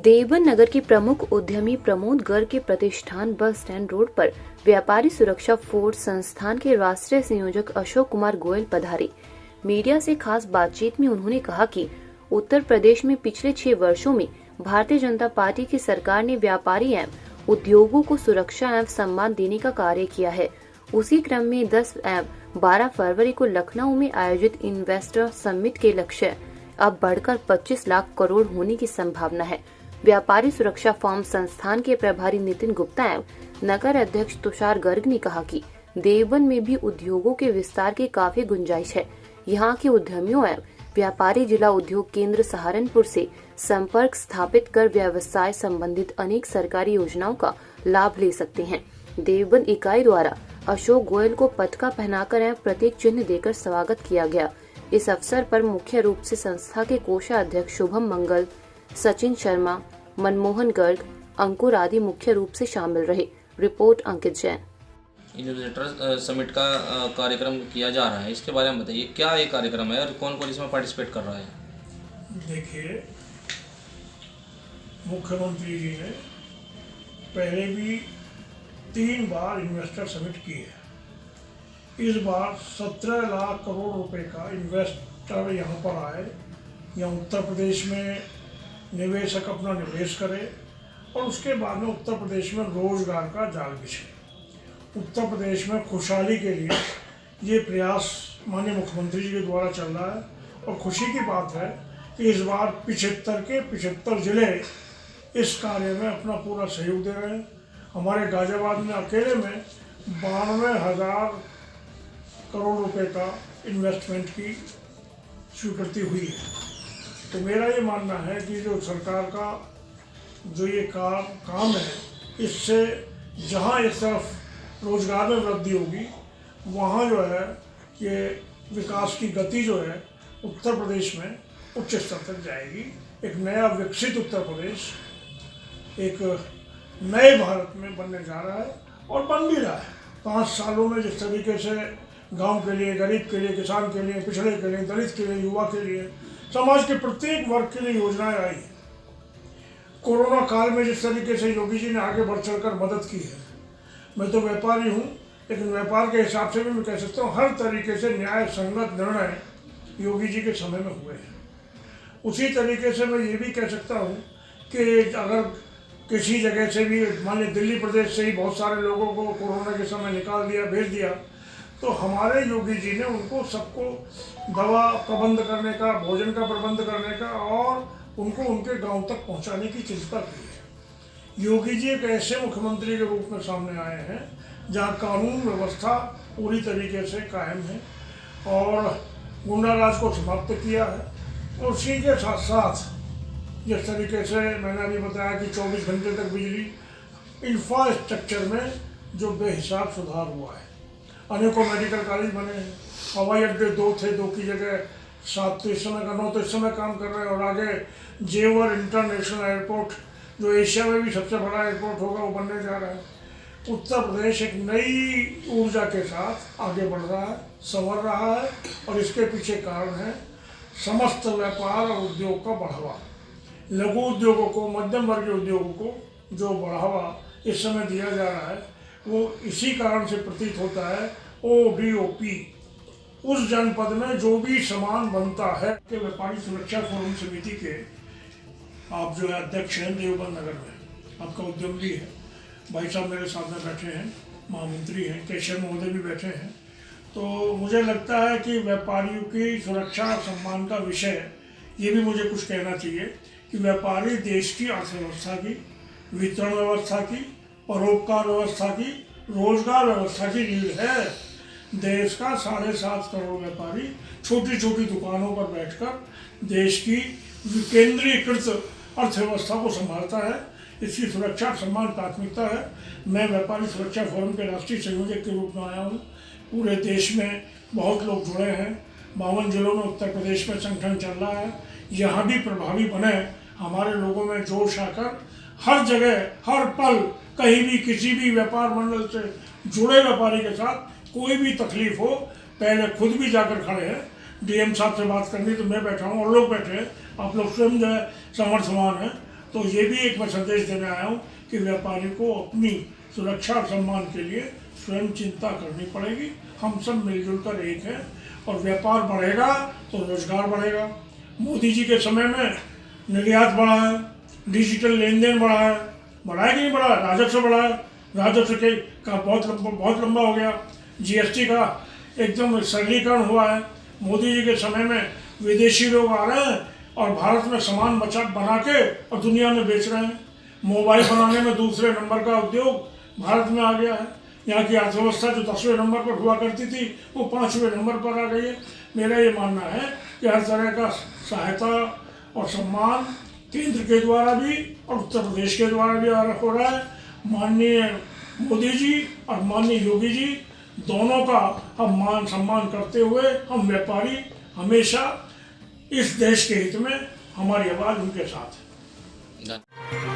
देवबंद नगर के प्रमुख उद्यमी प्रमोद गर्ग के प्रतिष्ठान बस स्टैंड रोड पर व्यापारी सुरक्षा फोर्स संस्थान के राष्ट्रीय संयोजक अशोक कुमार गोयल पधारे। मीडिया से खास बातचीत में उन्होंने कहा कि उत्तर प्रदेश में पिछले 6 वर्षों में भारतीय जनता पार्टी की सरकार ने व्यापारी एवं उद्योगों को सुरक्षा एवं सम्मान देने का कार्य किया है। उसी क्रम में 10 एवं 12 फरवरी को लखनऊ में आयोजित इन्वेस्टर समिट के लक्ष्य अब बढ़कर 25 लाख करोड़ होने की संभावना है। व्यापारी सुरक्षा फॉर्म संस्थान के प्रभारी नितिन गुप्ता एवं नगर अध्यक्ष तुषार गर्ग ने कहा कि देवबंद में भी उद्योगों के विस्तार की काफी गुंजाइश है। यहाँ के उद्यमियों एवं व्यापारी जिला उद्योग केंद्र सहारनपुर से संपर्क स्थापित कर व्यवसाय संबंधित अनेक सरकारी योजनाओं का लाभ ले सकते हैं। देवबंद इकाई द्वारा अशोक गोयल को पटका पहनाकर एवं प्रतीक चिन्ह देकर स्वागत किया गया। इस अवसर पर मुख्य रूप से संस्था के कोषाध्यक्ष शुभम मंगल, सचिन शर्मा, मनमोहन गर्ग, अंकुर आदि मुख्य रूप से शामिल रहे। रिपोर्ट अंकित जैन। इन्वेस्टर समिट का कार्यक्रम किया जा रहा है, इसके बारे में बताइए, क्या ये कार्यक्रम है और कौन कौन इसमें पार्टिसिपेट कर रहा है? देखिए, मुख्यमंत्री जी ने पहले भी 3 बार इन्वेस्टर समिट की है। इस बार 17 लाख करोड़ रुपए का इन्वेस्टर यहाँ पर आए, यहाँ उत्तर प्रदेश में निवेशक अपना निवेश करे और उसके बाद में उत्तर प्रदेश में रोजगार का जाल बिछे। उत्तर प्रदेश में खुशहाली के लिए ये प्रयास माननीय मुख्यमंत्री जी के द्वारा चल रहा है और खुशी की बात है कि इस बार 75 के 75 जिले इस कार्य में अपना पूरा सहयोग दे रहे हैं। हमारे गाजियाबाद में अकेले में 92,000 करोड़ रुपए का इन्वेस्टमेंट की स्वीकृति हुई है। तो मेरा ये मानना है कि जो सरकार का जो ये काम है, इससे जहाँ एक तरफ रोजगार में वृद्धि होगी, वहाँ जो है ये विकास की गति जो है उत्तर प्रदेश में उच्च स्तर तक जाएगी। एक नया विकसित उत्तर प्रदेश एक नए भारत में बनने जा रहा है और बन भी रहा है। 5 सालों में जिस तरीके से गांव के लिए, गरीब के लिए, किसान के लिए, पिछड़े के लिए, दलित के लिए, युवा के लिए, समाज के प्रत्येक वर्ग के लिए योजनाएं आई हैं। कोरोना काल में जिस तरीके से योगी जी ने आगे बढ़ चढ़कर मदद की है, मैं तो व्यापारी हूँ, लेकिन व्यापार के हिसाब से भी मैं कह सकता हूँ हर तरीके से न्याय संगत निर्णय योगी जी के समय में हुए हैं। उसी तरीके से मैं ये भी कह सकता हूँ कि अगर किसी जगह से भी, मान लीजिए दिल्ली प्रदेश से ही बहुत सारे लोगों को कोरोना के समय निकाल दिया, भेज दिया, तो हमारे योगी जी ने उनको सबको दवा प्रबंध करने का, भोजन का प्रबंध करने का और उनको उनके गांव तक पहुंचाने की चिंता की है। योगी जी एक ऐसे मुख्यमंत्री के रूप में सामने आए हैं जहां कानून व्यवस्था पूरी तरीके से कायम है और गुंडाराज को समाप्त किया है। और उसी के साथ साथ जिस तरीके से मैंने अभी बताया कि 24 घंटे तक बिजली, इंफ्रास्ट्रक्चर में जो बेहिसाब सुधार हुआ है, अनेकों मेडिकल कॉलेज बने हैं, हवाई अड्डे 2 थे, 2 की जगह 7 तो इस समय का 9 तो इस समय काम कर रहे हैं और आगे जेवर इंटरनेशनल एयरपोर्ट जो एशिया में भी सबसे बड़ा एयरपोर्ट होगा वो बनने जा रहा है। उत्तर प्रदेश एक नई ऊर्जा के साथ आगे बढ़ रहा है, संवर रहा है और इसके पीछे कारण है समस्त व्यापार और उद्योग का बढ़ावा। लघु उद्योगों को, मध्यम वर्गीय उद्योगों को जो बढ़ावा इस समय दिया जा रहा है, वो इसी कारण से प्रतीत होता है। ODOP उस जनपद में जो भी सामान बनता है कि व्यापारी सुरक्षा फोरम समिति के आप जो है अध्यक्ष हैं देवबंद नगर में, आपका उद्यम भी है, भाई साहब मेरे साथ में बैठे हैं, महामंत्री हैं, केशव महोदय भी बैठे हैं। तो मुझे लगता है कि व्यापारियों की सुरक्षा सम्मान का विषय ये भी मुझे कुछ कहना चाहिए कि व्यापारी देश की अर्थव्यवस्था की, वितरण व्यवस्था की, परोपकार व्यवस्था की, रोजगार व्यवस्था की रीढ़ है। देश का 7.5 करोड़ व्यापारी छोटी छोटी दुकानों पर बैठकर देश की केंद्रीकृत अर्थव्यवस्था को संभालता है। इसकी सुरक्षा सम्मान प्राथमिकता है। मैं व्यापारी सुरक्षा फोरम के राष्ट्रीय संयोजक के रूप में आया हूँ। पूरे देश में बहुत लोग जुड़े हैं, 52 जिलों में उत्तर प्रदेश में संगठन चल रहा है। यहाँ भी प्रभावी बने, हमारे लोगों में जोश आकर हर जगह, हर पल, कहीं भी किसी भी व्यापार मंडल से जुड़े व्यापारी के साथ कोई भी तकलीफ हो, पहले खुद भी जाकर खड़े हैं। डीएम साहब से बात करनी तो मैं बैठा हूँ और लोग बैठे हैं, आप लोग स्वयं जो है समर्थवान हैं। तो ये भी एक मैं संदेश देने आया हूँ कि व्यापारी को अपनी सुरक्षा और सम्मान के लिए स्वयं चिंता करनी पड़ेगी। हम सब मिलजुल कर एक हैं और व्यापार बढ़ेगा तो रोजगार बढ़ेगा। मोदी जी के समय में निर्यात बढ़ा है, डिजिटल लेन देन बढ़ा है कि नहीं बढ़ा है, राजस्व बढ़ा है, राजस्व के का बहुत लंबा हो गया, जीएसटी का एकदम सरलीकरण हुआ है। मोदी जी के समय में विदेशी लोग आ रहे हैं और भारत में सामान बना के और दुनिया में बेच रहे हैं। मोबाइल बनाने में दूसरे नंबर का उद्योग भारत में आ गया है। यहाँ की अर्थव्यवस्था जो 10वें नंबर पर हुआ करती थी वो 5वें नंबर पर आ गई है। मेरा ये मानना है कि हर तरह का सहायता और सम्मान केंद्र के द्वारा भी और उत्तर प्रदेश के द्वारा भी हो रहा है। माननीय मोदी जी और माननीय योगी जी दोनों का हम मान सम्मान करते हुए हम व्यापारी हमेशा इस देश के हित में हमारी आवाज़ उनके साथ है।